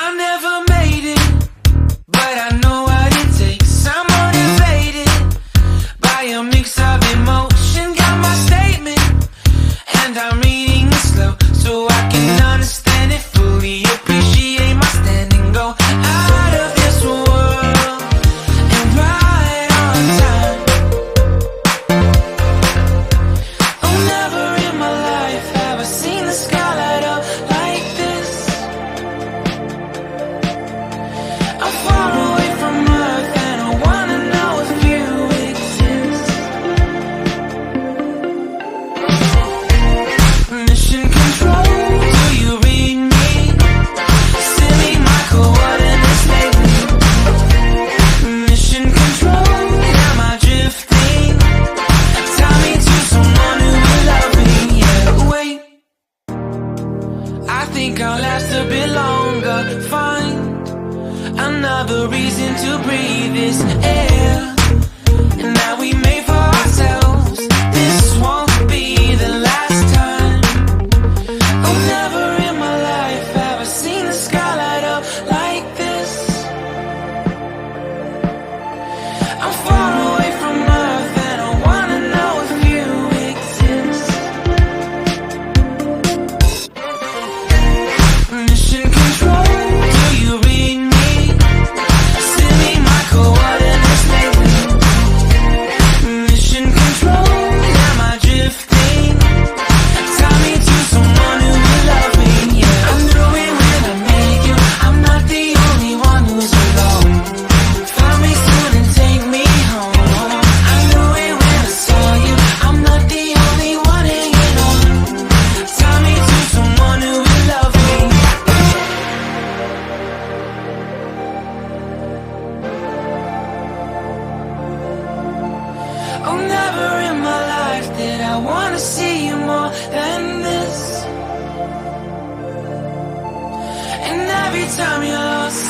I never made it, but I know what it takes. I'm motivated by a mix of emotion. Got my statement, and I'm reading it slow so I can understand it fully. Appreciate my standing, go out of this world and right on time. Oh, never in my life have I seen the sky light up like this. I'm far away from Earth and I wanna know if you exist. Mission control, do you read me? Send me my coordinates lately. Mission control, am I drifting? Tie me to someone who will love me. Yeah, wait, I think I'll last a bit longer. Find another reason to breathe this air, and that we made for ourselves. This won't be the last time. Oh, never in my life have I seen the sky light up like this. I'm far away from Earth and I wanna know if you exist. Mission control, do you read me? Send me my coordinates lately. Mission control, am I drifting? Tie me to someone who will love me. Yeah, I knew it when I met you. I'm not the only one who's alone. Find me soon and take me home. I knew it when I saw you. I'm not the only one hanging on. Tie me to someone who will love me. Oh, never in my life did I wanna see you more than this. And every time you're lost